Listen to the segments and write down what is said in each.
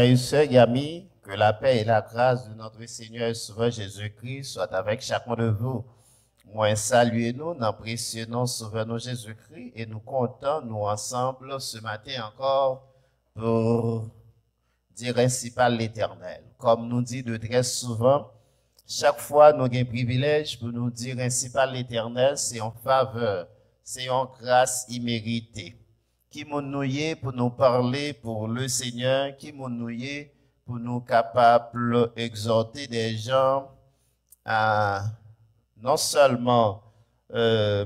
Frères et sœurs et amis, que la paix et la grâce de notre Seigneur et Sauveur Jésus-Christ soient avec chacun de vous. Moi, saluez-nous dans le précieux nom Sauveur nous Jésus-Christ et nous comptons, nous ensemble, ce matin encore, pour dire ainsi par l'Éternel. Comme nous dit de très souvent, chaque fois nous avons un privilège pour nous dire ainsi par l'Éternel, c'est en faveur, c'est en grâce imméritée. Qui nous y pour nous parler pour le Seigneur, qui nous y pour nous capables d'exhorter des gens à non seulement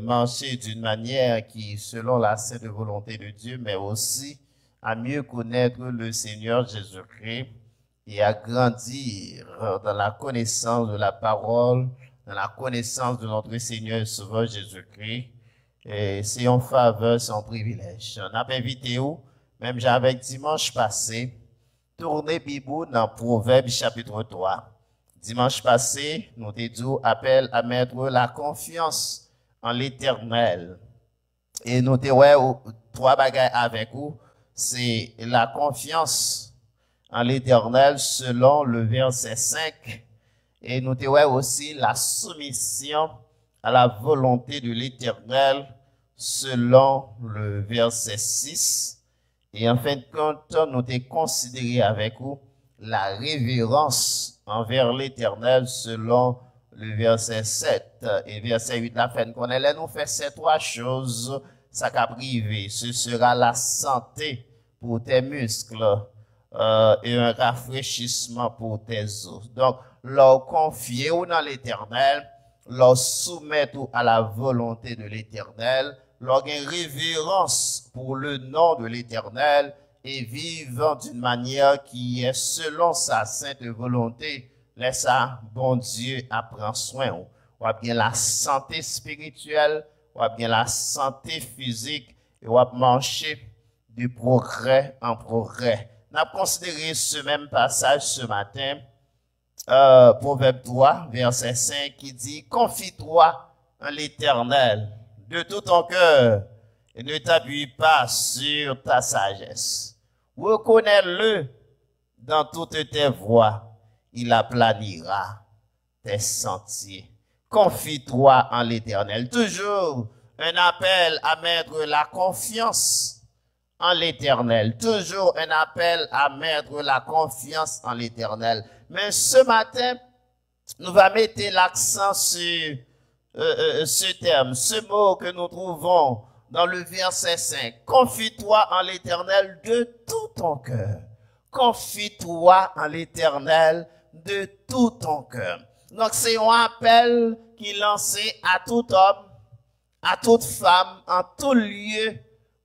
marcher d'une manière qui, selon la sainte volonté de Dieu, mais aussi à mieux connaître le Seigneur Jésus-Christ et à grandir dans la connaissance de la parole, dans la connaissance de notre Seigneur et Sauveur Jésus-Christ. Et c'est en faveur, c'est un privilège. On a invité où, même j'avais dimanche passé, tourner Bibou dans Proverbe chapitre 3. Dimanche passé, nous t'ai dit appel à mettre la confiance en l'Éternel. Et nous t'ai ouais trois bagages avec vous, c'est la confiance en l'Éternel selon le verset 5. Et nous t'ai ouais aussi la soumission à la volonté de l'Éternel selon le verset 6. Et en fin de compte, nous t'ai considéré avec vous la révérence envers l'Éternel selon le verset 7 et verset 8. La fin qu'on est nous fait ces trois choses, ça qu'a privé. Ce sera la santé pour tes muscles et un rafraîchissement pour tes os. Donc, leur confier dans l'Éternel, leur soumettre à la volonté de l'Éternel, leur révérence pour le nom de l'Éternel et vivre d'une manière qui est selon sa sainte volonté. Laisse ça, bon Dieu, apprend soin. Ou bien la santé spirituelle, ou bien la santé physique, et ou marcher du progrès en progrès. On a considéré ce même passage ce matin, Proverbe 3, verset 5, qui dit, confie-toi en l'Éternel de tout ton cœur et ne t'appuie pas sur ta sagesse. Reconnais-le dans toutes tes voies, il aplanira tes sentiers. Confie-toi en l'Éternel. Toujours un appel à mettre la confiance en l'Éternel. Toujours un appel à mettre la confiance en l'Éternel. Mais ce matin, nous allons mettre l'accent sur ce terme, ce mot que nous trouvons dans le verset 5. Confie-toi en l'Éternel de tout ton cœur. Confie-toi en l'Éternel de tout ton cœur. Donc c'est un appel qui est lancé à tout homme, à toute femme, en tout lieu,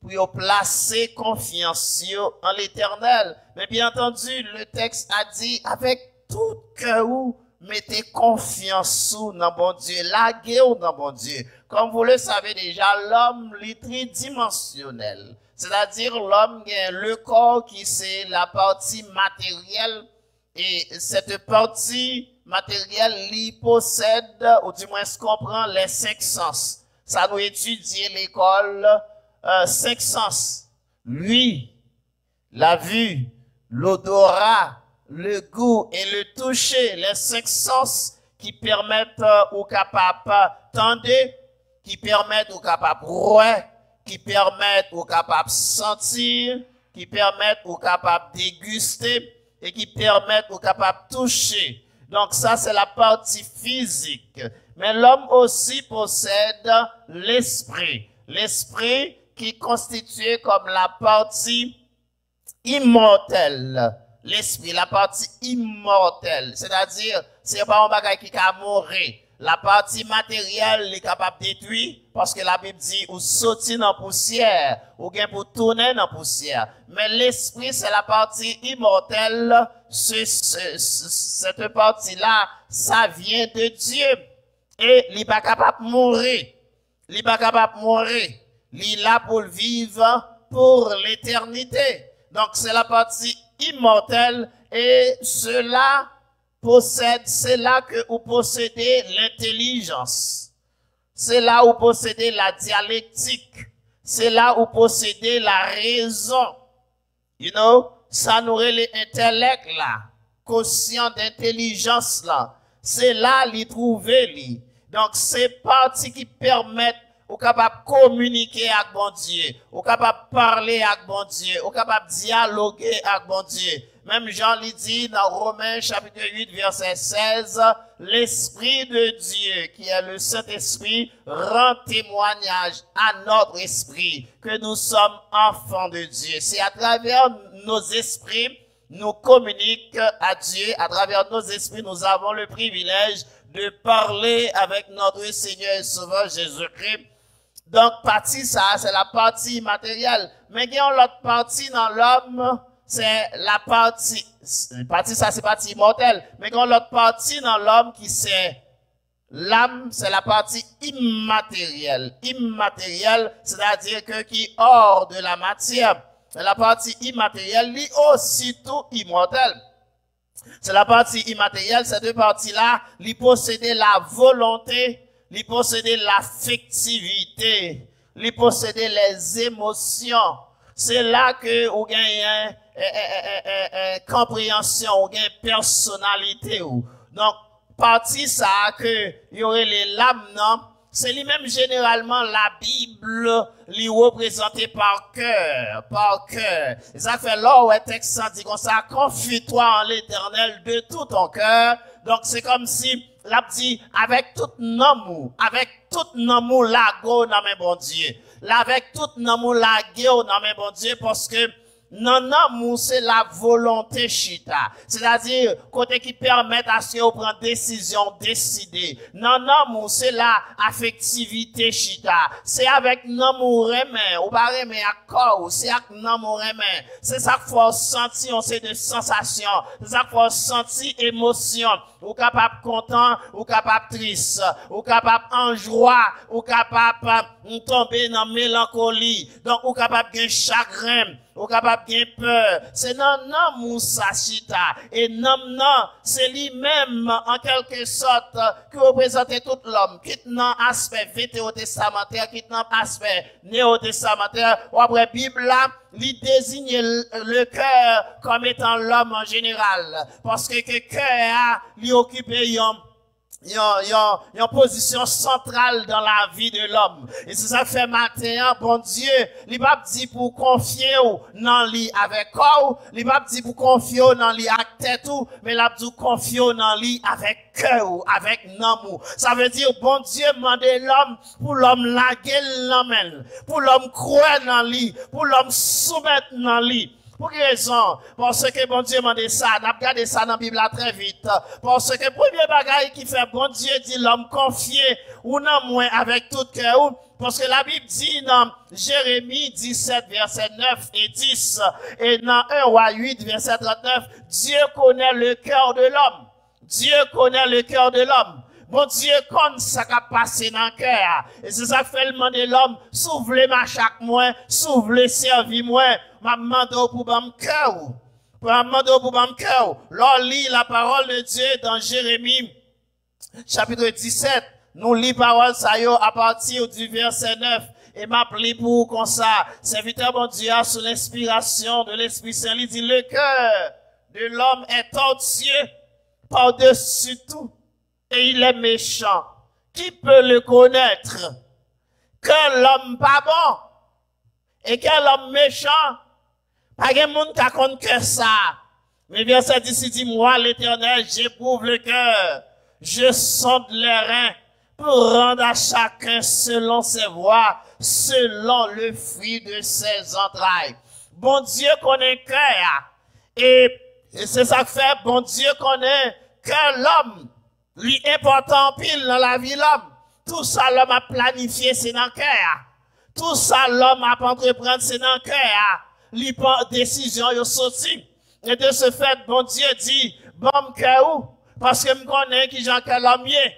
pour placer confiance en l'Éternel. Mais bien entendu, le texte a dit avec tout cœur, mettez confiance dans bon Dieu, laguez dans bon Dieu. Comme vous le savez déjà, l'homme est tridimensionnel. C'est-à-dire l'homme a le corps qui c'est la partie matérielle et cette partie matérielle lui possède, ou du moins se comprend, les 5 sens. Ça nous étudie l'école 5 sens. Lui, la vue, l'odorat, le goût et le toucher, les 5 sens qui permettent aux capables d'entendre, qui permettent aux capables de qui permettent aux capables de sentir, qui permettent aux capables de déguster et qui permettent aux capables de toucher. Donc ça, c'est la partie physique. Mais l'homme aussi possède l'esprit. L'esprit qui est constitué comme la partie immortelle. L'esprit, la partie immortelle. C'est-à-dire, c'est pas un bagage qui a mourir. La partie matérielle est capable de détruire parce que la Bible dit ou sauter dans la poussière ou bien pour tourner dans la poussière. Mais l'esprit, c'est la partie immortelle. Cette partie-là, ça vient de Dieu. Et il n'est pas capable de mourir. Il n'est pas capable de mourir. Il est là pour vivre pour l'éternité. Donc, c'est la partie immortelle et cela possède, c'est là que vous possédez l'intelligence. C'est là où vous possédez la dialectique. C'est là où vous possédez la raison. You know? ça nous l'intellect là, quotient d'intelligence là. C'est là l'y trouver li. Donc c'est partie qui permettent ou capable communiquer avec bon Dieu, ou capable parler avec bon Dieu, ou capable dialoguer avec bon Dieu. Même Jean lui dit dans Romains chapitre 8 verset 16, l'Esprit de Dieu, qui est le Saint-Esprit, rend témoignage à notre esprit que nous sommes enfants de Dieu. C'est à travers nos esprits, nous communiquons à Dieu. À travers nos esprits, nous avons le privilège de parler avec notre Seigneur et Sauveur Jésus-Christ. Donc, partie ça, c'est la partie immatérielle. Mais il y a l'autre partie dans l'homme, c'est la partie ça, c'est partie immortelle. Mais il y a l'autre partie dans l'homme qui c'est l'âme, c'est la partie immatérielle. Immatérielle, c'est-à-dire que qui est hors de la matière. C'est la partie immatérielle, lui aussitôt immortelle. C'est la partie immatérielle, ces deux parties-là, lui posséder la volonté, lui posséder l'affectivité, lui posséder les émotions. C'est là que vous gagnez compréhension, vous gagnez personnalité. Donc, partie ça que y aurait les lames, non? C'est lui-même généralement la Bible, lui représentée par cœur, par cœur. Et ça fait là où un texte dit comme ça, confie-toi en l'Éternel de tout ton cœur. Donc c'est comme si l'a dit avec tout amour la go dans mes bon Dieu. Là avec tout amour la go dans mes bon Dieu parce que non, amour, c'est la volonté chita. C'est-à-dire, côté qui permet à ce qu'on prenne décision, décider. Non, amour, c'est la affectivité chita. C'est avec l'amour aimé, ou pas aimé à corps, c'est avec l'amour aimé. C'est ça qu'il faut sentir, on sait de sensations. C'est ça qu'il faut sentir émotion. Ou capable content, ou capable triste, ou capable en joie, ou capable tomber dans mélancolie. Donc, ou capable de chagrin. Ou capable de peur. C'est non Moussa Chita. Et non, c'est lui-même, en quelque sorte, qui représente tout l'homme. Quitte dans aspect vétérotestamentaire, quitte dans aspect néotestamentaire. Ou après Bible là, lui désigne le cœur comme étant l'homme en général. Parce que cœur a, lui occupe une position centrale dans la vie de l'homme. Et c'est ça que fait matin, bon Dieu, il pas dit pour confier dans lui avec corps, il pas dit pour confier dans lui avec tête ou, mais il a dit confier dans lui avec cœur, avec amour. Ça veut dire, bon Dieu demande l'homme, pour l'homme laguer l'homme, pour l'homme croire dans lui, pour l'homme soumettre dans lui. Pour quelle raison? Parce que bon Dieu m'a dit ça. On a regardé ça dans la Bible très vite. Parce que premier bagage qui fait bon Dieu dit l'homme confié ou non moins avec tout cœur. Parce que la Bible dit dans Jérémie 17 verset 9 et 10 et dans 1 roi 8 verset 39, Dieu connaît le cœur de l'homme. Dieu connaît le cœur de l'homme. Bon Dieu, comme ça qui a passé dans le cœur. Et c'est ça que fait le monde de l'homme. S'ouvre-le chaque mois, s'ouvre-le servir moi. Ma demande pour mon cœur. Ma demande pour mon cœur. L'on lit la parole de Dieu dans Jérémie, chapitre 17. Nous lit parole ça yo à partir du verset 9. Et m'a pris pour comme ça. Serviteur bon Dieu, sous l'inspiration de l'Esprit Saint, il dit, le cœur de l'homme est tortueux par-dessus tout. Et il est méchant. Qui peut le connaître? Que l'homme pas bon. Et que l'homme méchant. Pas de monde qui compte que ça. Mais verset 10 dit, moi, l'Éternel, j'éprouve le cœur. Je sonde les reins pour rendre à chacun selon ses voies, selon le fruit de ses entrailles. Bon Dieu connaît le cœur. Et c'est ça que fait, bon Dieu connaît que l'homme. Lui important pile dans la vie l'homme. Tout ça l'homme a planifié, c'est dans le cœur. Tout ça l'homme a entreprendre, c'est dans le cœur. Lui prend décision, il sorti. Et de ce fait, bon Dieu dit, bon cœur, parce que me connais qui j'en que l'homme y est.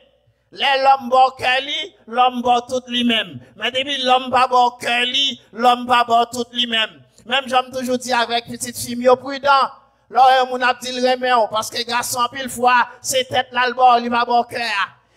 L'homme bon cœur li, l'homme bon tout lui-même. Mais depuis l'homme pas bon cœur li, l'homme pas bon tout lui-même. Même j'aime toujours dire avec petite fille, prudent. Là, on a dit le remède, parce que garçon, pile fois, c'est tête là le bord, il va bon cœur.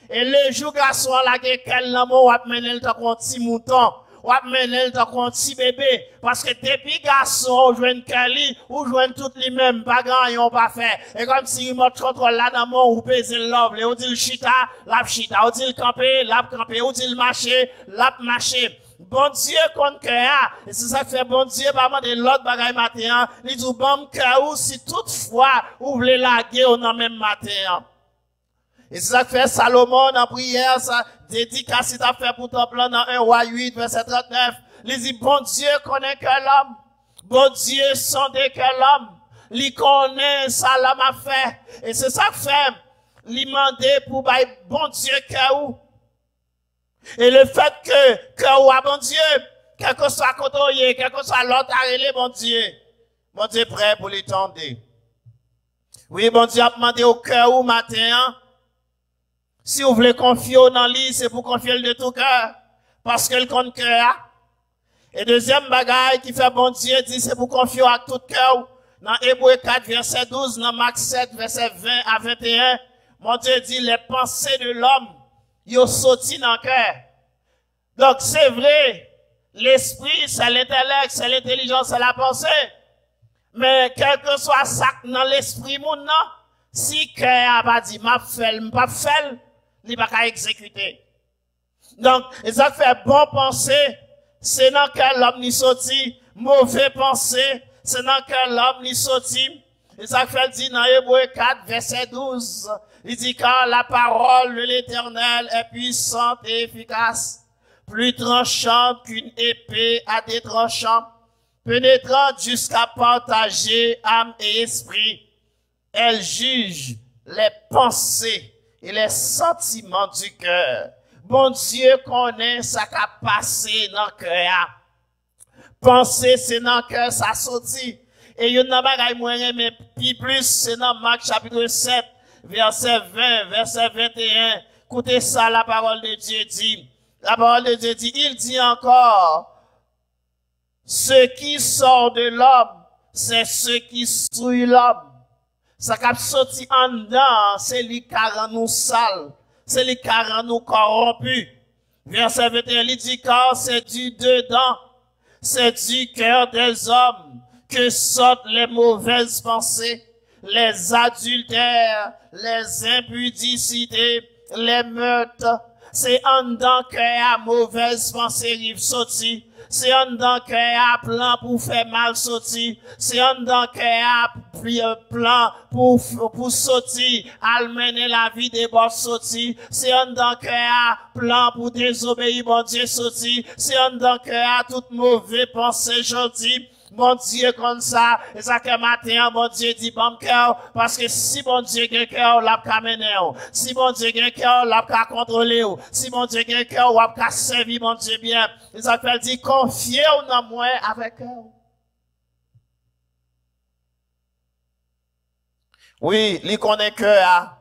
Et le jour garçon, là, quel l'amour, on va mener le temps petit mouton. ou mener dans un petit bébé. Parce que depuis garçon, ou joue Kelly, ou joue tout lui-même, pas grand, yon pas fait. Et comme si il m'a contrôle là dans mon, ou pèse l'ouvre, ou dit le chita, ou dit le camper, ou dit le marcher, marcher. Bon Dieu qu'on cœur, et c'est ça que fait bon Dieu, pas de l'autre bagaille matin, il dit bon cœur, si toutefois, vous voulez laguer au même matin. Et c'est ça que fait Salomon dans prière, ça, dédicace, il t'a fait pour ton plan dans 1 roi 8, verset 39. Il dit, bon Dieu connaît que l'homme. Bon Dieu sonde que l'homme. Il connaît ça l'homme a fait. Et c'est ça que fait, il demande pour bon Dieu que où. Et le fait que ou a bon Dieu, quel que soit côté, quel que soit l'autre arrêté, bon Dieu prêt pour l'étendre. Oui, bon Dieu a demandé au cœur ou matin, si vous voulez confier dans lui, c'est pour confier de tout cœur. Parce que le compte cœur. Et deuxième bagaille qui fait bon Dieu dit, c'est pour confier à tout cœur. Dans Hébreux 4, verset 12, dans Marc 7, verset 20 à 21, mon Dieu dit, les pensées de l'homme, ils sorti dans le cœur. Donc c'est vrai, l'esprit, c'est l'intellect, c'est l'intelligence, c'est la pensée. Mais quel que soit ça dans l'esprit, mon non, si cœur a pas dit, m'a fait, il va pas exécuter. Donc, ça fait bon penser, c'est dans quel l'homme n'y sorti, mauvais penser, c'est dans quel l'homme n'y sorti. Et ça fait dit dans Hébreux 4, verset 12, il dit car la parole de l'Éternel est puissante et efficace, plus tranchante qu'une épée à des tranchants, pénétrante jusqu'à partager âme et esprit. Elle juge les pensées et les sentiments du cœur. Bon Dieu connaît ça qui a passé dans le cœur. Penser, c'est dans le cœur, ça sortit. Et il y a un bagage moyen, mais plus, c'est dans Marc chapitre 7, verset 20, verset 21. Écoutez ça, la parole de Dieu dit. La parole de Dieu dit, il dit encore, ce qui sort de l'homme, c'est ce qui souille l'homme. Ça qui a sorti en dedans, c'est les qui rend nous sales, c'est les qui rend nous corrompus. Verset 21, il dit, car c'est du dedans, c'est du cœur des hommes que sortent les mauvaises pensées, les adultères, les impudicités, les meurtres. C'est en dedans qu'il y a mauvaise pensée rive sorti. C'est en dedans qu'il y a plan pour faire mal sorti. C'est en dedans qu'il y a plan pour sortir, almener la vie des boss sorti. C'est en dedans qu'il y a plan pour désobéir bon Dieu sorti. C'est en dedans qu'il y a toute mauvaise pensée gentil. Bon Dieu comme ça, et ça que matin, bon Dieu dit bon cœur, parce que si bon Dieu a un cœur, l'a qu'à mener, si bon Dieu a un cœur, l'a qu'à contrôler, si bon Dieu a un cœur, l'a qu'à servir bon Dieu bien. Et ça fait dire, confiez en moi avec cœur. Oui, il connaît cœur,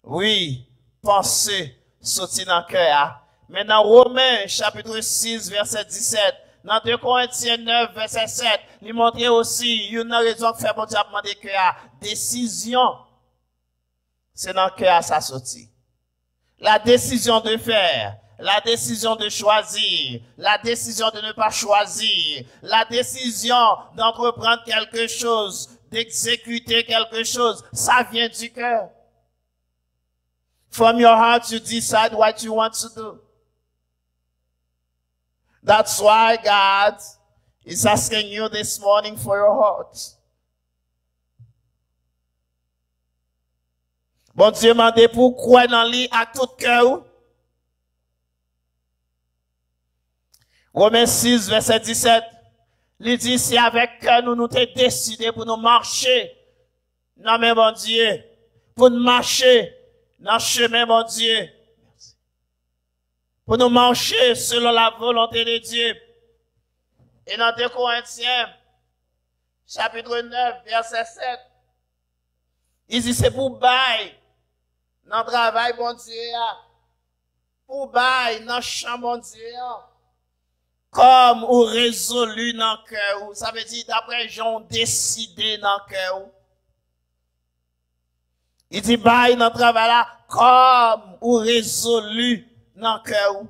oui, pensez, sorti dans cœur. Mais dans Romains, chapitre 6, verset 17, dans 2 Corinthiens 9, verset 7, il montrait aussi, une raison que fait bon Dieu demander que la décision, c'est dans le cœur ça sorti. La décision de faire, la décision de choisir, la décision de ne pas choisir, la décision d'entreprendre quelque chose, d'exécuter quelque chose, ça vient du cœur. From your heart, you decide what you want to do. That's why God is asking you this morning for your heart. Bon Dieu m'a dit pourquoi dans lui à tout cœur. Romains 6, verset 17. Il dit, si avec cœur nous nous t'es décidé pour nous marcher. Non mais bon Dieu. Pour nous marcher dans le chemin, mon Dieu. Pour nous marcher selon la volonté de Dieu. Et dans 2 Corinthiens, chapitre 9, verset 7, il dit, c'est pour bail, dans le travail, mon Dieu, pour bail, dans le champ, mon Dieu, comme ou résolu dans le cœur. Ça veut dire, d'après Jean, décidé dans le cœur. Il dit, bail, dans le travail là, comme ou résolu dans le cœur.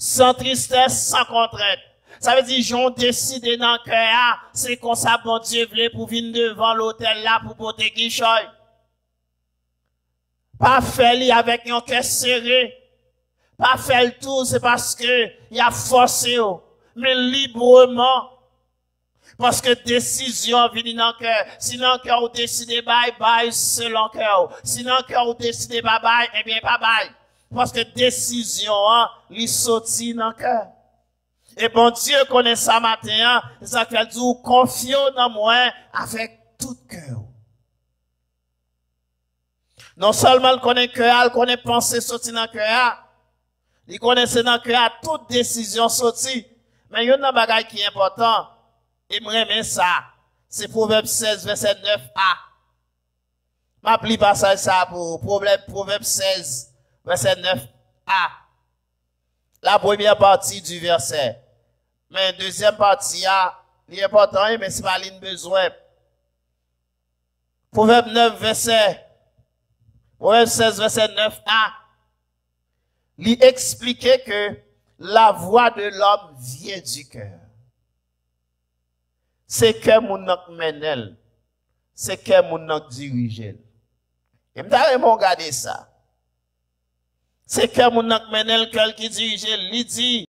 sans tristesse, sans contrainte. Ça veut dire, j'ont décidé dans le cœur, c'est qu'on ça, bon Dieu, voulait pour venir devant l'hôtel là, pour porter qui choy. Pas faire avec un cœur serré. Pas faire le tout, c'est parce que il a forcé, mais librement. Parce que décision vient dans le cœur. Si dans le cœur, vous décidez bye, bye, selon le cœur. Si dans le cœur, vous décidez bye, bye, eh bien, bye, bye. Parce que décision, il sortit dans le cœur. Et bon Dieu connaît ça matin, ça fait dire, confiez dans moi avec tout cœur. Non seulement il connaît cœur, il connaît penser sortir dans le cœur. Il connaît dans le cœur toute décision sortie. Mais il y a un bagage qui est important. Et me remet ça. C'est Proverbe 16, verset 9a. M'applie passage ça pour Proverbe 16, verset 9a. La première partie du verset. Mais deuxième partie, il est important, mais c'est pas l'une besoin. Proverbe 16, verset 9a. Il expliquait que la voix de l'homme vient du cœur. C'est que mon menel, c'est que mon dirige. Et m'ta regarder ça. C'est que mon menel qui dirige, il dit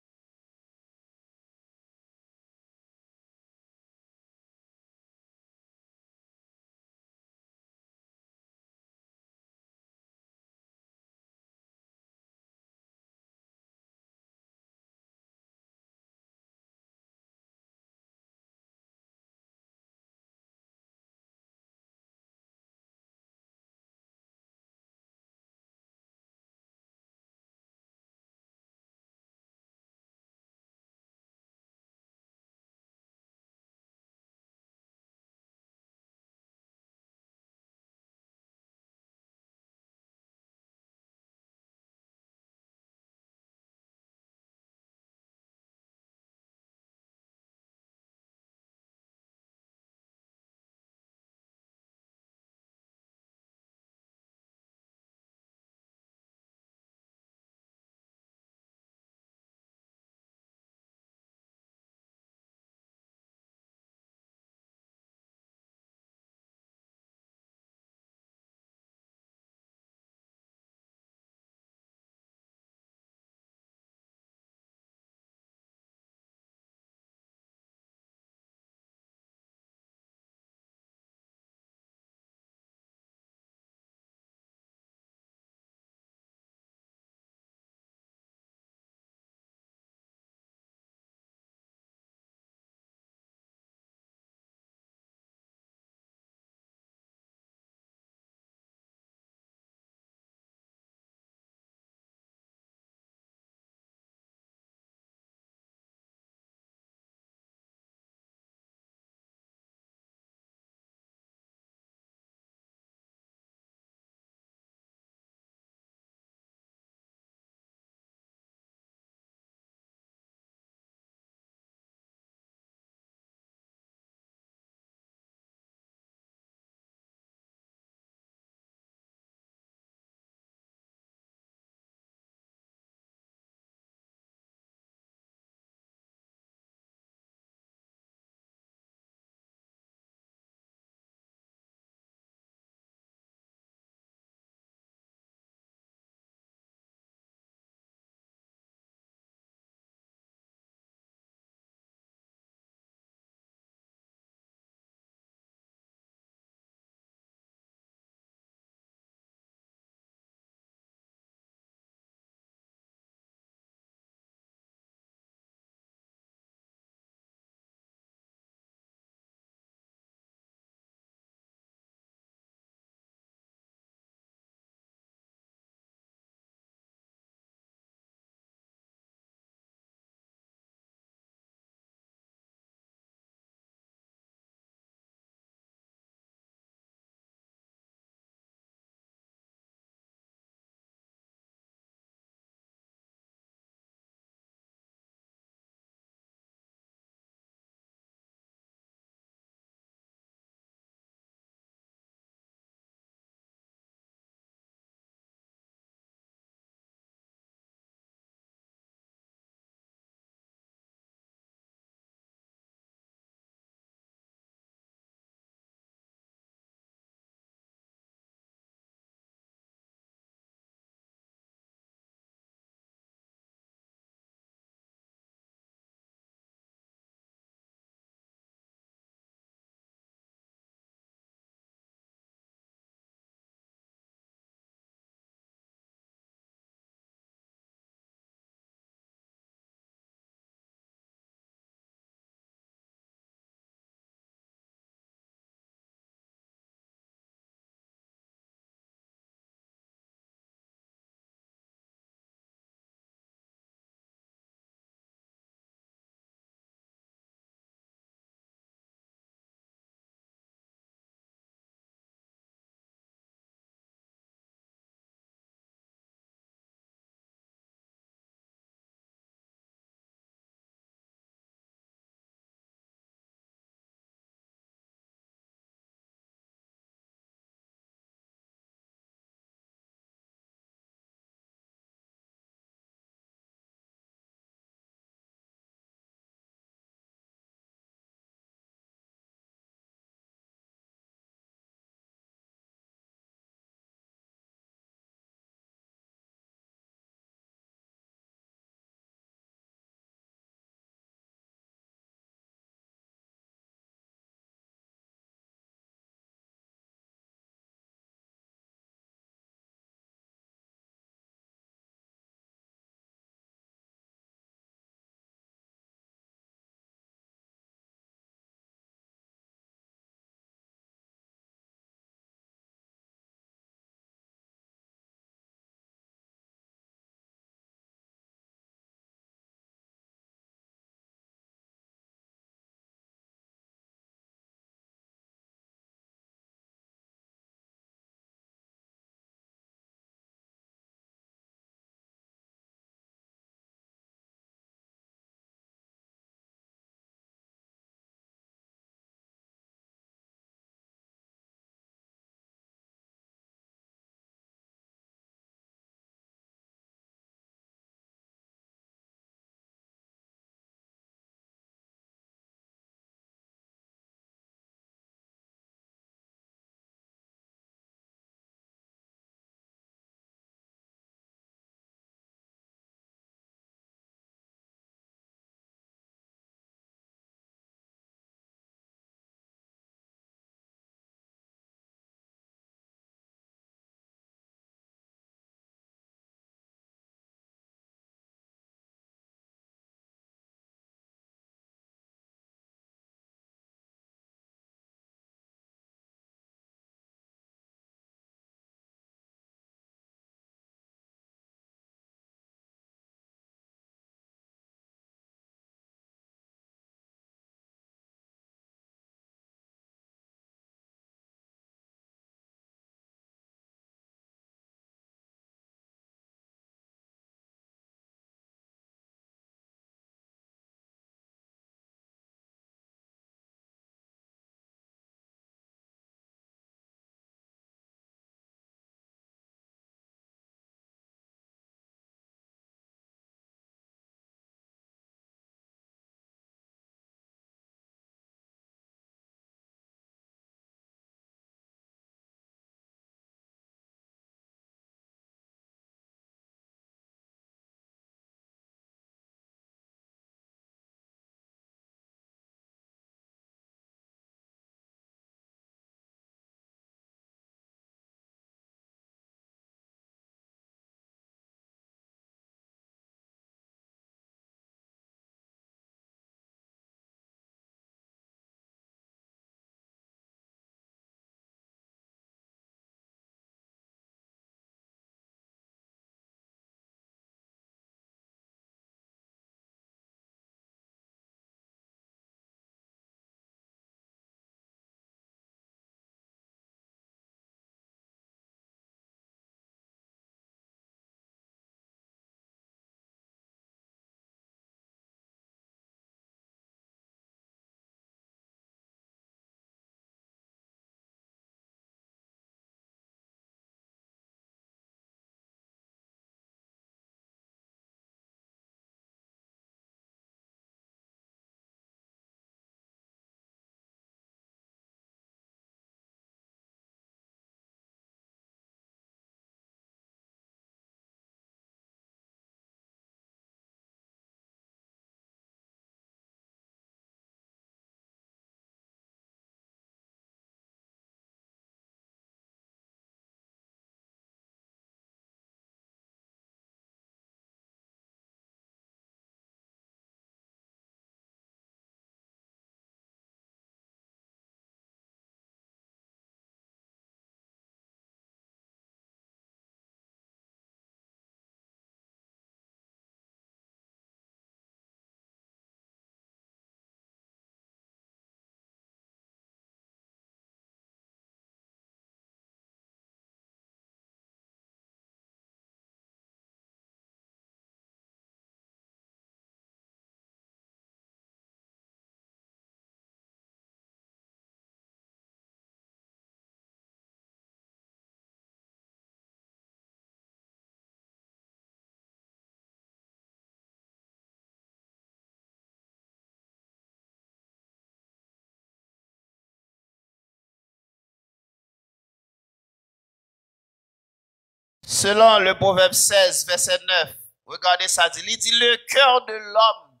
Selon le Proverbe 16, verset 9, regardez ça, il dit, le cœur de l'homme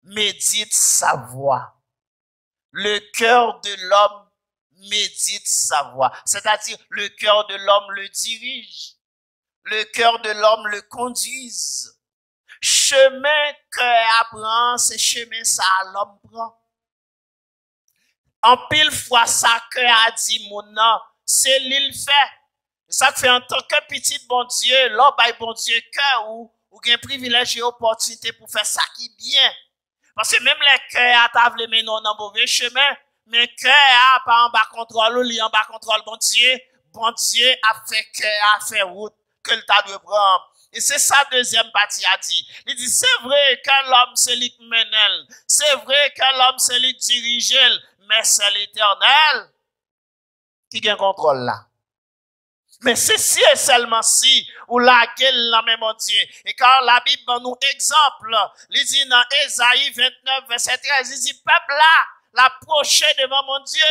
médite sa voix. Le cœur de l'homme médite sa voix. C'est-à-dire, le cœur de l'homme le dirige. Le cœur de l'homme le conduise. Chemin que apprend, c'est chemin ça l'homme prend. En pile fois, ça que a dit mon nom, c'est l'il fait. Ça fait en tant que petit bon Dieu, l'homme bon Dieu cœur ou gain privilège et opportunité pour faire ça qui bien. Parce que même les cœurs à table mais non dans mauvais chemin, mais cœur a pas en bas contrôle ou li en bas contrôle bon Dieu a fait cœur a fait route que le tas doit prendre. Et c'est ça deuxième partie a dit. Il dit c'est vrai que l'homme c'est lui qui mène, c'est vrai que l'homme c'est lui qui dirige, mais c'est l'Éternel qui gagne contrôle là. Mais c'est si et seulement si, ou la gueule la même Dieu. Et quand la Bible nous exemple, il dit dans Ésaïe 29, verset 13, il dit, peuple là, l'approcher devant mon Dieu,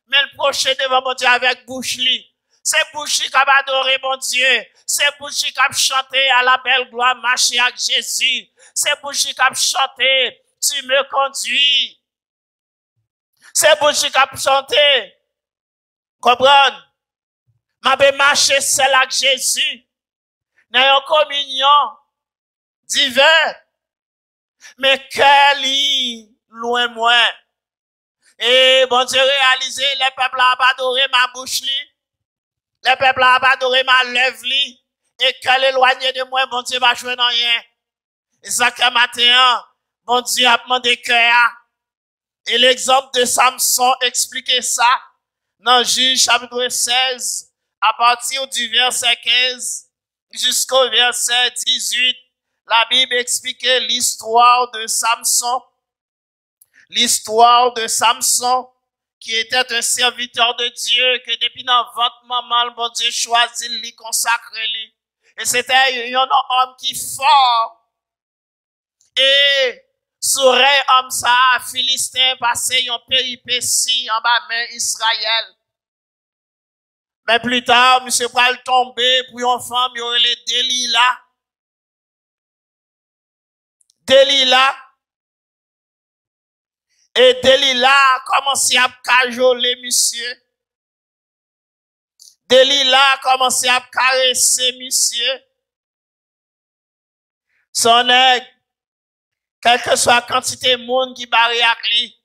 mais le procher devant mon Dieu avec bouche li. C'est bouche qui a adoré mon Dieu. C'est bouche qui a chanté à la belle gloire, marcher avec Jésus. C'est bouche qui a chanté, tu me conduis. C'est bouche qui a chanté, comprendre? M'a be marché seul avec Jésus. Dans une communion divin. Mais quel loin moi. Et bon Dieu réalisé, les peuples ont adoré ma bouche li. Les peuples ont adoré ma lèvre li. Et qu'elle éloigné de moi, bon Dieu va jouer dans rien. Et ça que matin, bon Dieu a demandé cœur. Et l'exemple de Samson expliquait ça. Dans Juge chapitre 16. À partir du verset 15 jusqu'au verset 18, la Bible explique l'histoire de Samson. L'histoire de Samson, qui était un serviteur de Dieu, que depuis dans votre maman, le bon Dieu choisit, lui consacrer lui. Et c'était un homme qui fort. Et, sourire homme ça, Philistin, passé une péripétie en bas main Israël. Mais plus tard, monsieur Pral tomber pour une femme, il y aurait les Delilah. Delilah. Et Delilah a commencé à cajoler monsieur. Delilah a commencé à caresser monsieur. Son nègre, quelle que soit la quantité de monde qui barre avec lui,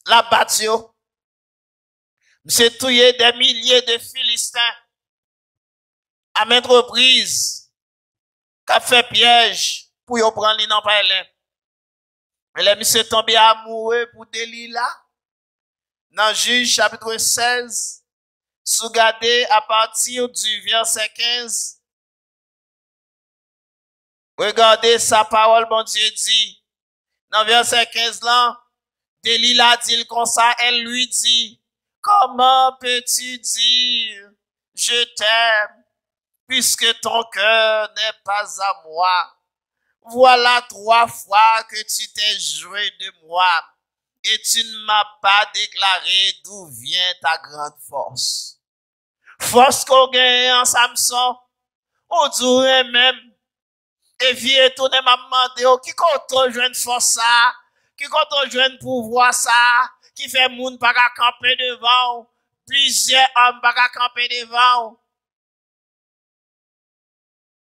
la batio. Monsieur tué des milliers de Philistins à maintes reprises, qu'a fait piège pour y prendre les noms par les. Mais les monsieur tombé amoureux pour Delilah. Dans Juge chapitre 16, regardez à partir du verset 15. Regardez sa parole, bon Dieu dit. Dans verset 15 là, Delilah dit comme ça, elle lui dit, comment peux-tu dire, je t'aime, puisque ton cœur n'est pas à moi? Voilà 3 fois que tu t'es joué de moi, et tu ne m'as pas déclaré d'où vient ta grande force. Force qu'on gagne en Samson, on dirait même, et viens tourner m'a demandé, qui compte rejoindre force ça, qui compte rejoindre pouvoir ça, qui fait moun pas qu'à camper devant, plusieurs hommes pas qu'à camper devant.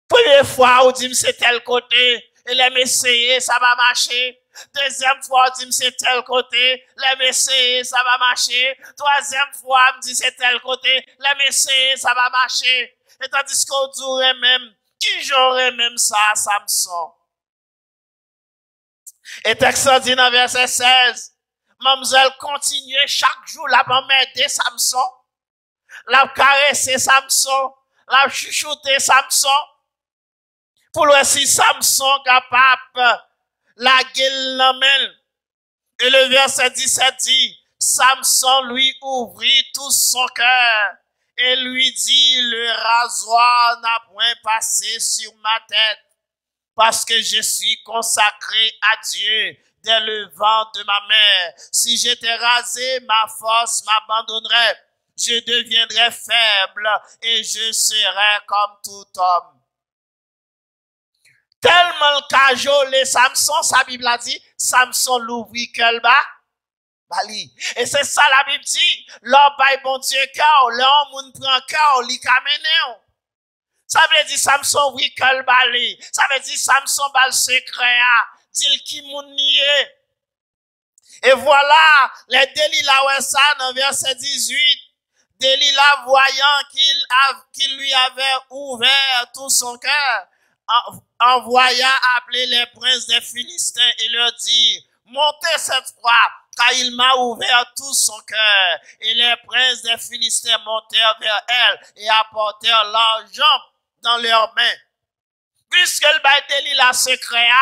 Première fois, on dit c'est tel côté, et les m'essayer, ça va marcher. Deuxième fois, on dit c'est tel côté, les m'essayer, ça va marcher. Troisième fois, on dit c'est tel côté, les m'essayer, ça va marcher. Et tandis qu'on dirait même, qui j'aurais même ça, Samson. Et texte dit dans verset 16, mademoiselle continuait chaque jour la m'aider Samson, la caresser Samson, la chuchoter Samson, pour le si Samson capable la gueule la main. Et le verset 17 dit, Samson lui ouvrit tout son cœur et lui dit, le rasoir n'a point passé sur ma tête, parce que je suis consacré à Dieu dès le vent de ma mère. Si j'étais rasé, ma force m'abandonnerait. je deviendrai faible et je serai comme tout homme. Tellement le cajole Samson, sa Bible a dit, Samson l'ouvrit quel bas? Bali. Et c'est ça la Bible dit, l'homme baille bon Dieu cœur, l'homme prend cœur, li kamene. Ça veut dire Samson ouvrit quel bali. Ça veut dire Samson bal secret, dit qui moun nié. Et voilà, les Delilah ouais ça dans verset 18. Delilah voyant qu'il lui avait ouvert tout son cœur, envoya appeler les princes des Philistins et leur dit, montez cette fois, car il m'a ouvert tout son cœur. Et les princes des Philistins montèrent vers elle et apportèrent l'argent dans leurs mains. Puisque le bail Delilah se créa,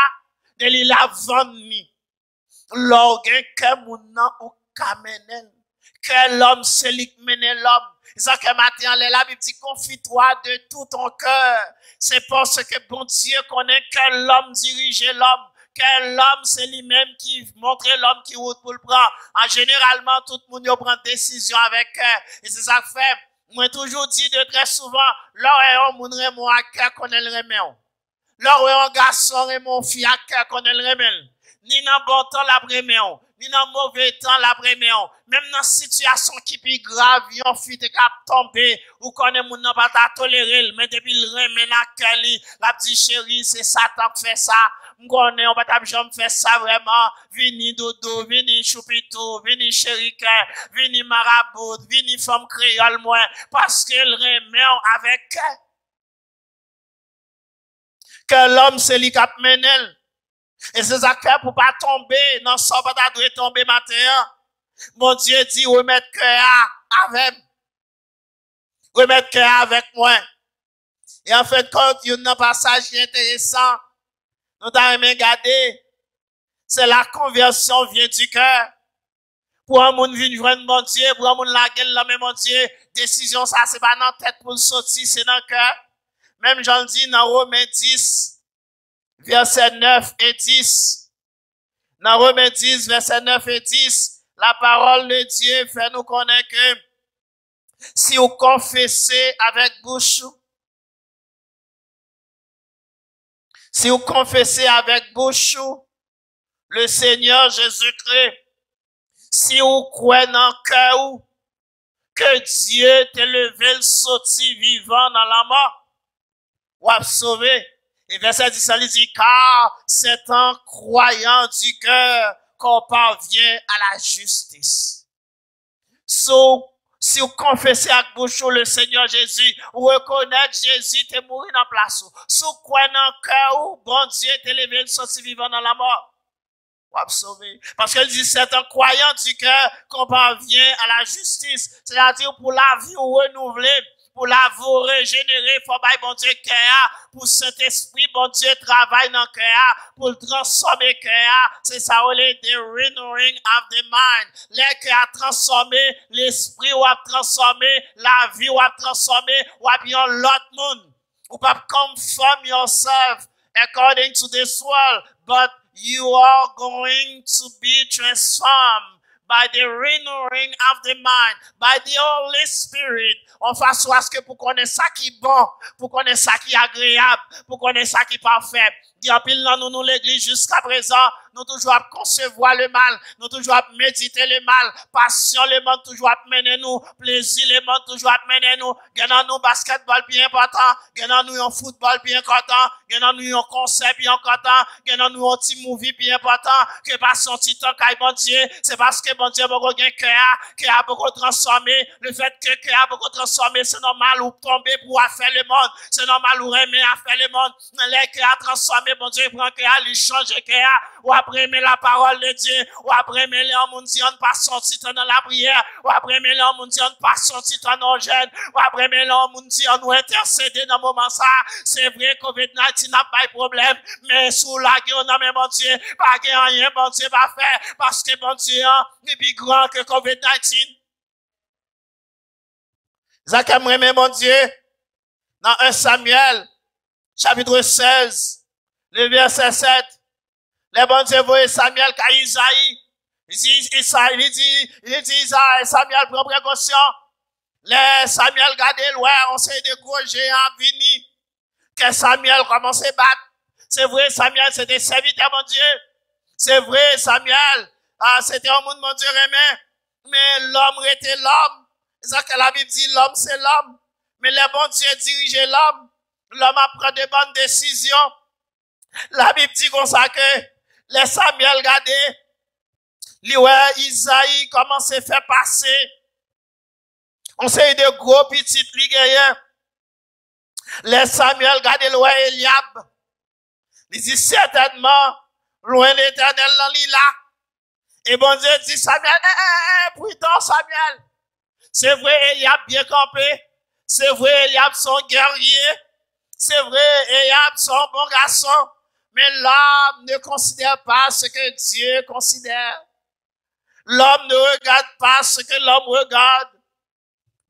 Delilah vendit. L'orgueil que mon ou kamenel. Que l'homme c'est lui qui mène l'homme. C'est que matin, la Bible dit, confie-toi de tout ton cœur. C'est parce que bon Dieu connaît que l'homme dirige l'homme. Que l'homme, c'est lui-même qui montre l'homme qui route pour le prendre. Généralement, tout le monde prend décision avec cœur. Et c'est ça que fait. Moi, toujours dit de très souvent, là où on remet mon cœur, qu'on est le remet. Là où un garçon et mon fille à cœur, qu'on est le remet. Ni dans bon temps, la première, ni dans mauvais temps, la première. Même dans situation qui est grave, yon fille te cap tomber, ou connaît moun nan pas ta tolérer, mais depuis le remet la cœur, la petite chérie, c'est Satan qui fait ça. M'gone, on va pas jamais faire ça vraiment. Vini dodo, vini choupito, vini chérike, vini marabout, vini femme créole moi, parce qu'elle remet avec que l'homme c'est lui qui mène. Et c'est ça que pour pas tomber, non, ça pas doit tomber matin. Mon Dieu dit, remettre cœur avec, remettre cœur avec moi. Et en fait, quand il y a un passage qui est intéressant, nous avons regardé, c'est la conversion vient du cœur. Pour un monde vient joindre mon Dieu, pour un monde la gueule, la même mon Dieu, décision ça, c'est pas dans la tête pour le sortir, c'est dans le cœur. Même j'en dis dans Romains 10, verset 9 et 10. Dans Romains 10, verset 9 et 10, la parole de Dieu fait nous connaître que si vous confessez avec bouche, si vous confessez avec bouche le Seigneur Jésus-Christ, si vous croyez dans le cœur que Dieu t'a levé le sorti vivant dans la mort, ou a sauvé. Et verset 10, il dit, car c'est en croyant du cœur qu'on parvient à la justice. Si vous confessez avec bouche le Seigneur Jésus, ou reconnaître Jésus t'est mort dans la place. Si vous croyez dans le cœur, bon Dieu t'est levé le sorti vivant dans la mort, ou a sauvé. Parce qu'elle dit, c'est en croyant du cœur qu'on parvient à la justice. C'est-à-dire pour la vie renouvelée. Pour la vous régénérer, faut bailler bon Dieu cœur, pour Saint-Esprit, bon Dieu travaille dans le cœur, pour le transformer le cœur. C'est ça, on est the renewing of the mind. Le cœur a transformé, l'esprit ou a transformé, la vie ou a transformé, ou a bien l'autre monde. Ou pas conform yourself according to this world, but you are going to be transformed by the renewing of the mind, by the Holy Spirit. On fasse ce que pour connaître ça qui est bon, pour connaître ça qui est agréable, pour connaître ça qui est parfait. Il y a pile dans nous l'église jusqu'à présent, nous toujours à concevoir le mal, nous toujours à méditer le mal, passion le monde toujours à mener nous, plaisir le monde toujours à mener nous, gagnant nous basketball bien important, gagnant nous un football bien content, gagnant nous un concert bien content, gagnant nous un petit movie bien important, que pas son petit temps qu'aille bon Dieu, c'est parce que bon Dieu a beaucoup de cœur, qui a beaucoup transformé, le fait que cœur a beaucoup transformé, c'est normal ou tomber pour faire le monde, c'est normal ou aimer à faire le monde, les cœurs transformé, bon Dieu prend cœur, il change cœur, ou après aimer la parole de Dieu, ou après aimer les hommes qui ne pas sorti dans la prière, ou après aimer les hommes qui ne pas sorti dans nos jeunes, ou après aimer les hommes qui nous intercéder dans le moment ça, c'est vrai que COVID-19 n'a pas de problème, mais sous la gueule, on a même bon Dieu, pas rien, bon Dieu va faire, parce que bon Dieu, est plus grand que COVID-19. Zacham remet mon Dieu, dans 1 Samuel, chapitre 16, le verset 7, le bon Dieu voit Samuel qu'à Isaïe, il dit Isaïe, Samuel prend précaution, Les Samuel gardé loin, on sait de gros géants venus. Que Samuel commence à battre. C'est vrai, Samuel, c'était serviteur, mon Dieu. C'est vrai, Samuel, c'était un monde, mon Dieu, aimé. Mais l'homme était l'homme. C'est ça que la Bible dit, l'homme, c'est l'homme. Mais le bon Dieu dirigeait l'homme. L'homme a pris de bonnes décisions. La Bible dit comme ça que les Samuel gardé, Isaïe commence à faire passer. On sait de gros petites guerriers. Les Samuel gardé loin Eliab. Il dit certainement, loin l'Éternel dans l'île. Et bon Dieu dit Samuel, pourtant Samuel. C'est vrai, Eliab bien campé. C'est vrai, Eliab son guerrier. C'est vrai, Eliab son bon garçon. Mais l'homme ne considère pas ce que Dieu considère. L'homme ne regarde pas ce que l'homme regarde.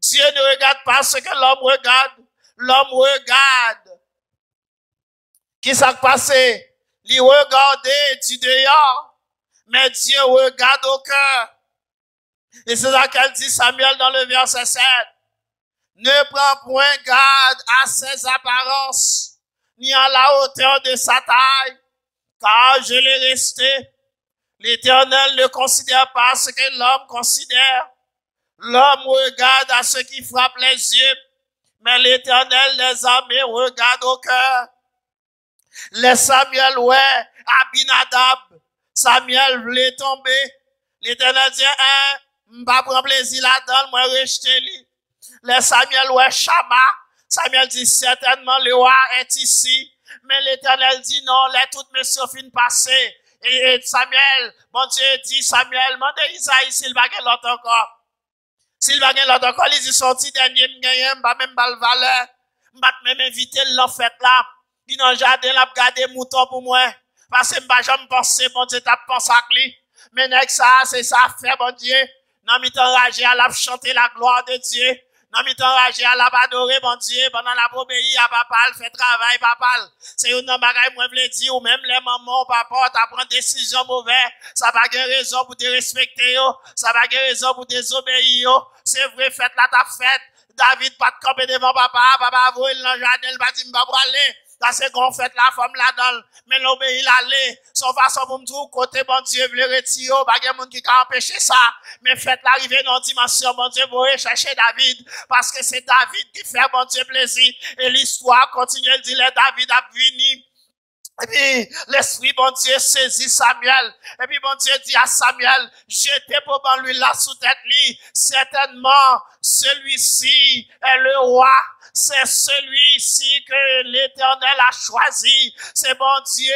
Dieu ne regarde pas ce que l'homme regarde. L'homme regarde. Qui s'est passé? Il regardait du dehors. Mais Dieu regarde au cœur. Et c'est ça qu'elle dit Samuel dans le verset 7. Ne prends point garde à ses apparences, ni à la hauteur de sa taille, car je l'ai resté. L'Éternel ne considère pas ce que l'homme considère. L'homme regarde à ce qui frappe les yeux, mais l'Éternel des armées regarde au cœur. Les Samuel, Abinadab, Samuel voulait tomber. L'Éternel dit, m'pas prendre plaisir là-dedans, moi rejeter lui. Les Samuel, Shama, Samuel dit, certainement le roi est ici. Mais l'Éternel dit, non, les toutes mes fin passées. Et Samuel, bon Dieu dit, Samuel, mande Isaïe s'il va gagner l'autre encore. S'il va gagner l'autre encore, il dit, sorti dernier, m'pas même pas le valeur. M'pas même inviter l'enfait là. Il dans le jardin, là, garder mouton pour moi. Parce que m'pas jamais pensé, bon Dieu, t'as pensé à lui. Mais avec ça, c'est ça fait, bon Dieu. Non, mi t'enragé à la chanter la gloire de Dieu. Non, mi t'enragé à la adorer, bon Dieu. Pendant la obéir à papa, elle fait travail, papa. C'est une bagaille, moi, je dire, ou même les mamans, papa, t'as pris décision mauvaise. Ça va pas raison pour te respecter, yo. Ça va pas raison pour désobéir, yo. C'est vrai, faites la ta fête. David, pas de camper devant papa. Papa, vous, il dans jardin, il va dire, m'ba aller. Là, c'est qu'on fait la femme là-dedans. Mais l'obéir l'aller. Son façon pour me dire, côté, bon Dieu, veut le retirer. Pas de monde qui a empêché ça. Mais faites l'arrivée dans dimension, bon Dieu, vous chercher David. Parce que c'est David qui fait, bon Dieu, plaisir. Et l'histoire continue, elle dit, David a venu. Et puis, l'esprit, bon Dieu, saisit Samuel. Et puis, bon Dieu dit à Samuel, jetez pour lui là sous tête lui. Certainement, celui-ci est le roi. C'est celui-ci que l'Éternel a choisi. C'est bon Dieu,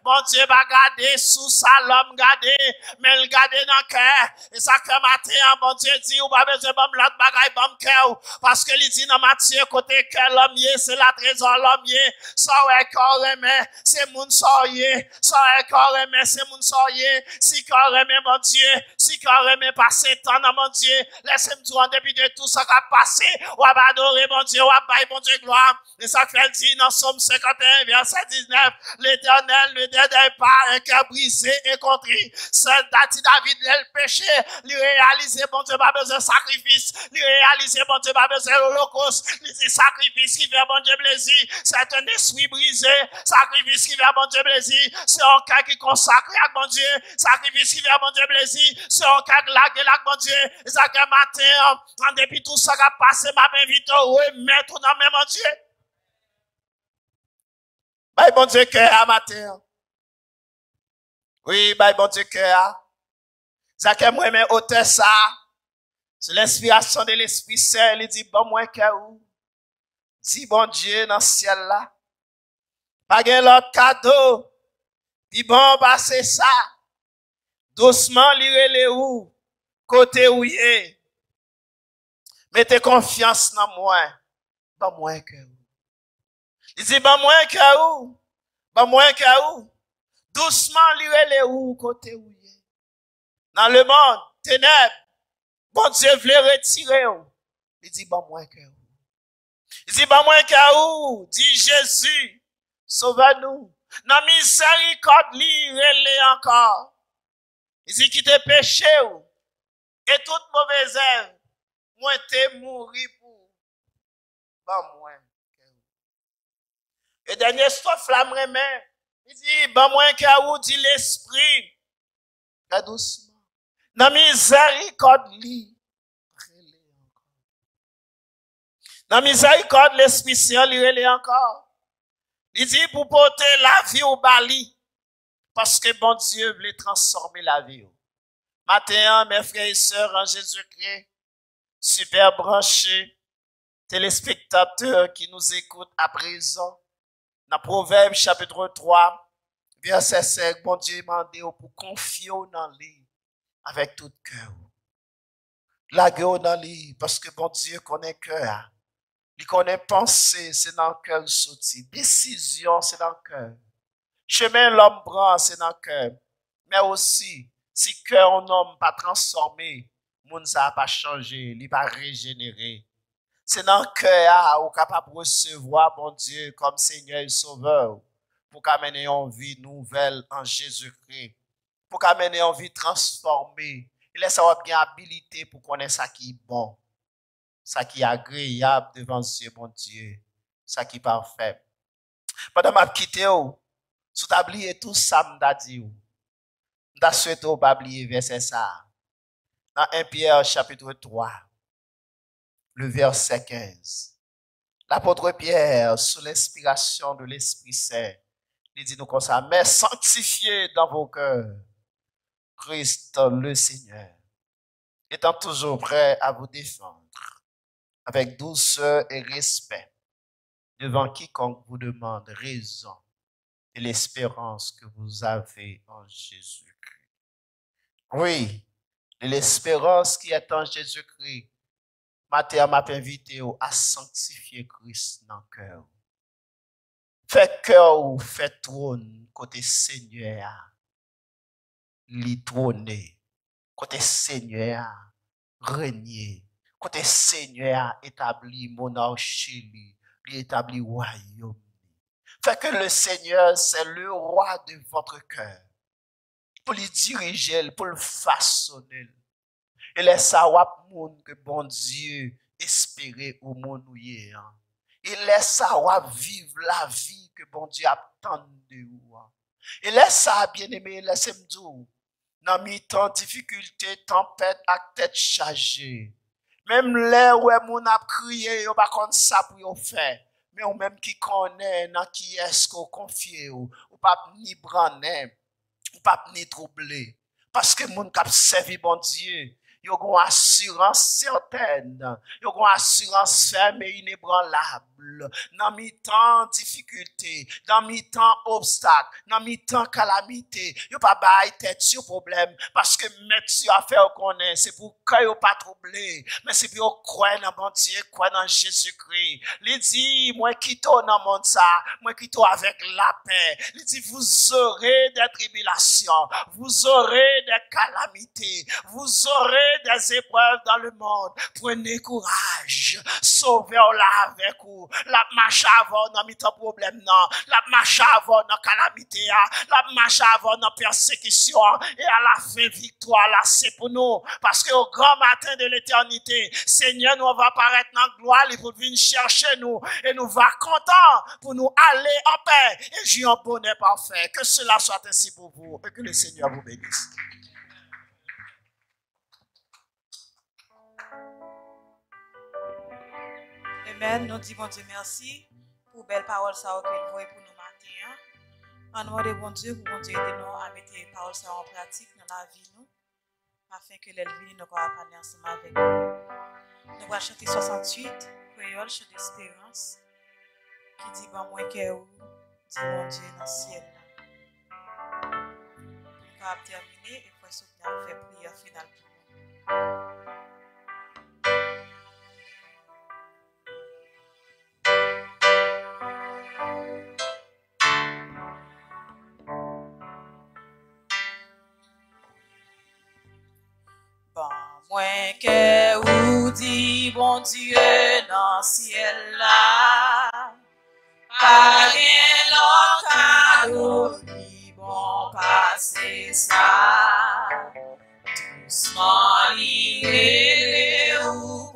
bon Dieu va garder sous ça, l'homme garder, mais le garder dans le cœur. Et ça que matin, bon Dieu dit, ou pas besoin de l'autre bagaille, bon cœur. Parce que il dit dans Matthieu, côté cœur, l'homme c'est la trésor, l'homme ça ouais, corps mais c'est moun soyé. Ça ouais, corps mais c'est moun soyé. Si corps mais bon Dieu, si corps mais passer temps dans mon Dieu, laissez-moi dire en début de tout ça qui a passé, ou va adorer mon Dieu, ou va bailler mon Dieu gloire. Et ça fait dit dans Somme 51, verset 19, l'Éternel ne dédaille pas un cœur brisé et contrit. C'est David, le péché, lui réaliser, bon Dieu, pas besoin de sacrifice, lui réaliser, bon Dieu, pas besoin d'holocauste, lui sacrifice qui fait bon Dieu plaisir, c'est un esprit brisé, sacrifice qui fait bon Dieu plaisir, c'est un cœur qui consacre à bon Dieu, sacrifice qui fait bon Dieu plaisir, c'est un cœur qui lague à bon Dieu, et ça que matin, en dépit tout ça qui a passé, m'a invité à remettre dans mes mon Dieu. Bye bon Dieu cœur à matin. Oui, bye bon Dieu cœur. Ça que moi mais auteur ça. C'est l'inspiration de l'Esprit Saint, il dit bon moi cœur ou. Dis bon Dieu dans le ciel là. Pas gen l'autre cadeau. Puis bon bah c'est ça. Doucement lire les ou côté où y est. Mettez confiance dans moi. Bon moi cœur. Il dit, ben moi que où? Doucement, lire où, côté où il est. Dans le monde, ténèbres, bon Dieu voulait retirer où. Il dit, ben moi que où? Il dit, ben moi que où? Dit Jésus, sauve-nous. Dans miséricorde, lire encore. Il dit, qui te péché où? Et toute mauvaise œuvre, moi t'es mouru pour moi. Et dernier soif flamme remet. Il dit, moi que dit l'esprit. Très doucement. Dans miséricorde li. Dans miséricorde l'esprit saint li relé encore. Il dit pour porter la vie au bali. Parce que bon Dieu voulait transformer la vie. Matin, mes frères et sœurs en Jésus-Christ, super branchés, téléspectateurs qui nous écoutent à présent, dans Proverbe chapitre 3, verset 5, bon Dieu m'a demandé pour confier dans lui avec tout cœur. La gueule dans lui, parce que bon Dieu connaît cœur. Il connaît pensée, c'est dans le cœur sorti. Décision, c'est dans le cœur. Chemin l'homme prend, c'est dans le cœur. Mais aussi, si cœur en homme pas transformé, monde ça pas changé, il pas régénéré. C'est dans le cœur où capable de recevoir bon Dieu comme Seigneur et Sauveur pour qu'amener une vie nouvelle en Jésus-Christ, pour qu'amener une vie transformée. Il laisse avoir bien habilité pour connaître ça qui est bon, ça qui est agréable devant Dieu, bon Dieu, ça qui est parfait. Pendant que je quitte, si tu as oublié tout ça, je dit, je souhaite pas oublier verset ça. Dans 1 Pierre chapitre 3, le verset 15. L'apôtre Pierre, sous l'inspiration de l'Esprit Saint, il dit nous comme ça, mais sanctifiez dans vos cœurs Christ le Seigneur, étant toujours prêt à vous défendre avec douceur et respect devant quiconque vous demande raison de l'espérance que vous avez en Jésus-Christ. Oui, de l'espérance qui est en Jésus-Christ. Matin m'a invité à sanctifier Christ dans le cœur. Fait cœur ou fait trône côté Seigneur. Li trôner. Côté Seigneur régner. Côté Seigneur établi monarchie li établi royaume. Fait que le Seigneur c'est le roi de votre cœur. Pour le diriger, pour le façonner. Et laisse savoir monde que bon Dieu espérer au monde où il est. Et laisse savoir vivre la vie que bon Dieu attend de vous. Et laisse ça bien aimé, laisse-moi dire, dans mes temps difficulté, tempête à tête chargée. Même là où mon a crié, yo pas comme ça pour yo faire. Mais ou même qui connaît dans qui est-ce qu'on confie ou pas ni branner, ou pas ni troubler. Parce que mon cap servi bon Dieu. Yo gon assurance certaine, yo gon assurance ferme et inébranlable. Dans mi temps difficulté, dans mi temps obstacle, dans mi temps calamité, yo pas bail tête sur problème parce que mettre sur affaire connaît, c'est pour que yo pas troublé, mais c'est pour croire dans bon Dieu, croire dans Jésus-Christ. Il dit moi quitte dans monde ça, moi quitte avec la paix. Il dit vous aurez des tribulations, vous aurez des calamités, vous aurez des épreuves dans le monde. Prenez courage. Sauvez-la avec vous. La marche avant dans mes problème non. La marche avant dans calamité. La marche avant dans persécution. Et à la fin, victoire là, c'est pour nous. Parce qu'au grand matin de l'éternité, Seigneur nous va apparaître dans la gloire. Il va venir chercher nous. Et nous va content pour nous aller en paix. Et j'ai un bonheur parfait. Que cela soit ainsi pour vous. Et que le Seigneur vous bénisse. Amen. Nous disons Dieu merci pour belle parole ça que vous voyez pour nous matin. En nom de bon Dieu, pour bon Dieu aider nous à mettre parole ça en pratique dans la vie nous, afin que l'élevée nous puisse parler ensemble avec nous. Nous allons chanter 68, créole, chant d'espérance, qui dit bon moi que vous, dit bon Dieu dans le ciel. Nous allons terminer et puis nous allons faire prière finale pour nous. Moi que vous dit bon Dieu dans le ciel là, pas rien l'autre cadeau qui bon passer ça, doucement lié ou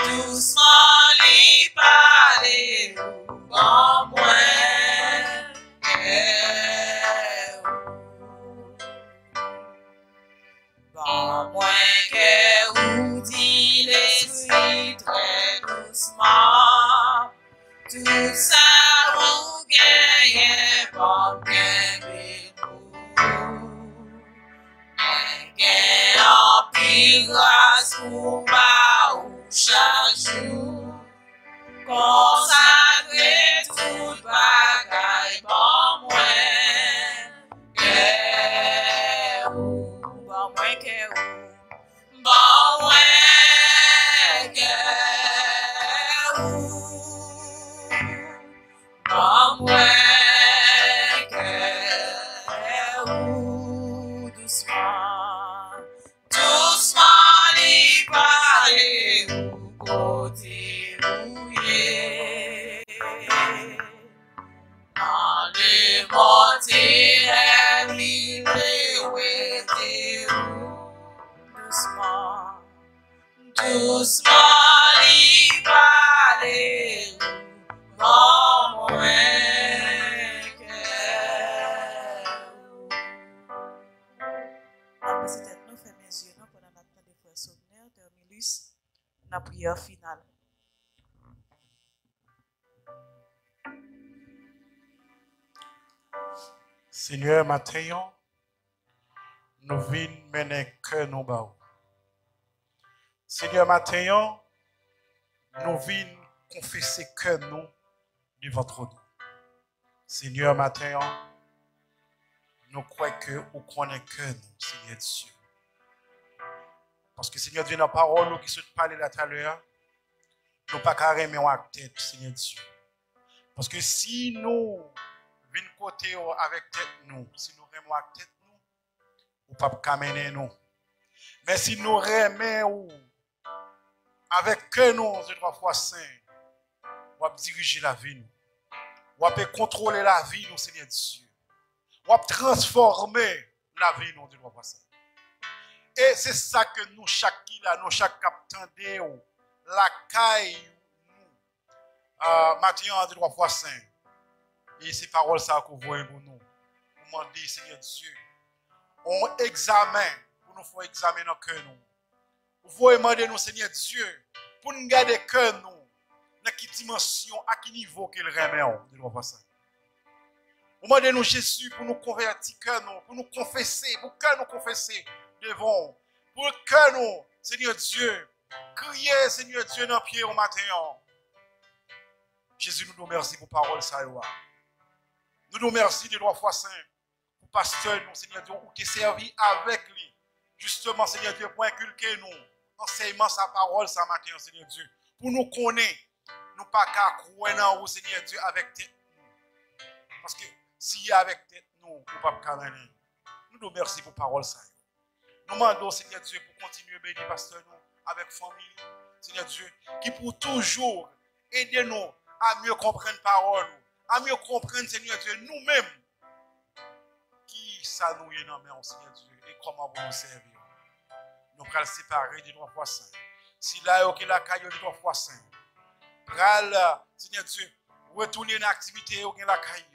doucement li parler bon moi bon moi que ou dit l'esprit très doucement tout ça ou gagne bon en pile grâce pour ba ou chaque jour consacrer tout bagaille bon moi doucement li parler ou côté rouillé dans les montées doucement doucement li parler bon peut-être nous fermer les yeux pendant notre temps de frères souvenir terminus la prière finale. Seigneur, matin, nous venons mener que nous bas. Seigneur, matin, nous venons confesser que nous devant trop nous. Seigneur, matin, nous croyons que vous connaissez que nous, Seigneur Dieu. Parce que Seigneur Dieu, dans la parole qui se parle là tout à l'heure, nous ne pouvons pas remettre en tête, Seigneur Dieu. Parce que si nous venons côté avec tête nous, si nous remettons avec tête nous, nous ne pouvons pas mener nous. Mais si nous remettons avec que nous, de 3 fois saint, nous pouvons diriger la vie nous. Nous pouvons contrôler la vie nous, Seigneur Dieu. Nous pouvons transformer la vie nous, de 3 fois saint. Et c'est ça que nous, chaque capitaine, la caille, nous, matin de 3 fois saint. Et ces paroles ça que vous voyez pour nous. Vous demandez, Seigneur Dieu, on examine, pour nous faire examiner nos cœurs nous. Vous voyez demander nous, Seigneur Dieu, pour nous garder cœur nous, dans quelle dimension, à quel niveau qu'il remet, de 3 fois saint. Vous demandez nous, Jésus, pour nous convertir cœur nous, pour nous confesser, pour que nous confesser devant, pour que nous, Seigneur Dieu, crier, Seigneur Dieu, dans le pied au matin. Jésus, nous remercie pour parole ça. Nous nous remercions de 3 fois saint pour pasteur, nous, Seigneur Dieu, ou qui servi avec lui. Justement, Seigneur Dieu, pour inculquer nous, enseignement sa parole ça matin, Seigneur Dieu. Pour nous connaître, nous pas qu'à croire dans vous, Seigneur Dieu, avec tête nous. Parce que s'il y a avec tête nous, nous pas qu'à mener. Nous nous remercions pour parole ça. Nous demandons, Seigneur Dieu, pour continuer à bénir pasteur nous, avec famille, Seigneur Dieu, qui pour toujours aider nous à mieux comprendre parole, à mieux comprendre, Seigneur Dieu, nous-mêmes, qui ça nous est dans la main, Seigneur Dieu, et comment vous nous servir. Nous allons séparer de 3 fois saint. Si là, il y a la caille de 3 fois saint, pral, Seigneur Dieu, retourner dans l'activité, ou la caille,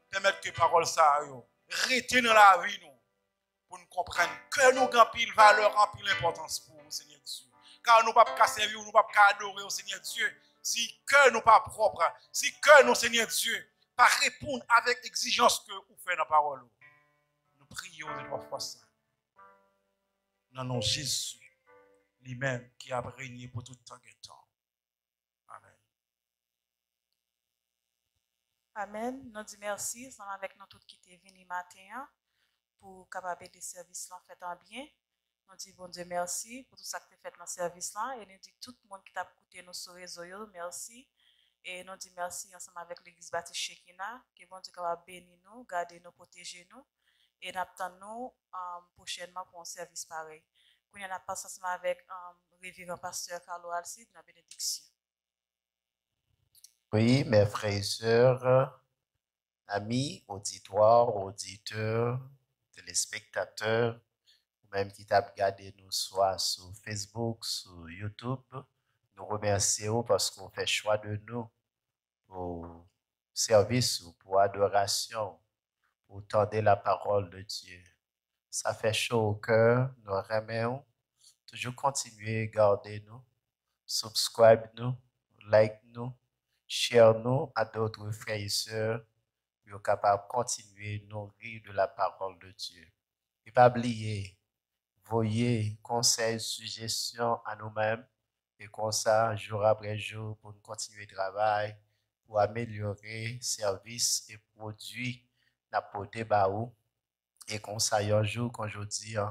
permettre que parole ça, rester dans la vie, nous, pour nous comprendre que nous avons pile valeur, en pile importance pour vous, Seigneur Dieu. Car nous ne pouvons pas servir, nous ne pouvons pas adorer, Seigneur Dieu, si que nous pas propre, si que nous, Seigneur Dieu, pas répondre avec exigence que vous faites dans la parole. Nous prions de 3 fois saint. Dans nom Jésus, lui-même qui a régné pour tout temps et temps. Amen. Amen. Nous disons merci, ensemble avec nous tous qui étaient venus matin pour capable de service là fait en bien. Nous disons bon Dieu merci pour tout ça que tu as fait dans le service là et nous disons tout le monde qui t'a écouté nous sur les réseaux, merci. Et nous disons merci ensemble avec l'église baptiste Shekina, que bon Dieu capable bénir nous, garder nous, protéger nous et nous attendons prochainement pour un service pareil. Nous avons passé ensemble avec révérend pasteur Carlo Alcide dans la bénédiction. Oui, mes frères et sœurs, amis, auditoires, auditeurs, téléspectateurs, même qui t'a regardé nous soit sur Facebook, sur YouTube, nous remercions parce qu'on fait choix de nous pour service ou pour adoration, pour tendre la parole de Dieu. Ça fait chaud au cœur, nous remercions. Toujours continuer à garder nous, subscribe nous, like nous, share nous à d'autres frères et sœurs pour être capable de continuer à nourrir de la parole de Dieu. Et pas oublier, voyez conseils, suggestions à nous-mêmes et comme ça, jour après jour, pour nous continuer le travail, pour améliorer services et produits d'apporter baou. Et comme ça, un jour, quand je dis, nous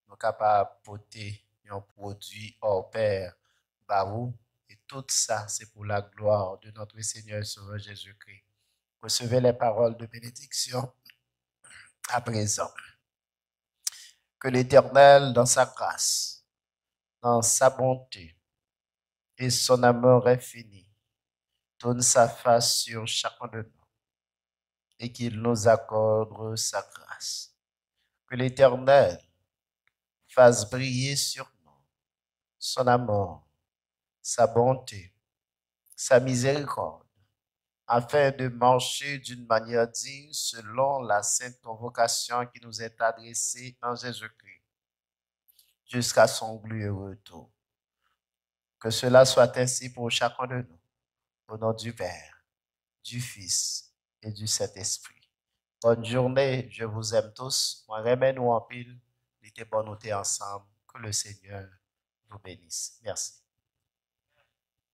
sommes capables de porter un produit hors pair, baou. Et tout ça, c'est pour la gloire de notre Seigneur et Sauveur Jésus-Christ. Recevez les paroles de bénédiction à présent. Que l'Éternel, dans sa grâce, dans sa bonté et son amour infini, tourne sa face sur chacun de nous et qu'il nous accorde sa grâce. Que l'Éternel fasse briller sur nous son amour, sa bonté, sa miséricorde, afin de marcher d'une manière digne selon la sainte convocation qui nous est adressée en Jésus-Christ, jusqu'à son glorieux retour. Que cela soit ainsi pour chacun de nous, au nom du Père, du Fils et du Saint-Esprit. Bonne journée, je vous aime tous. Moi, remets-nous en pile. Il était bon nous ensemble. Que le Seigneur vous bénisse. Merci.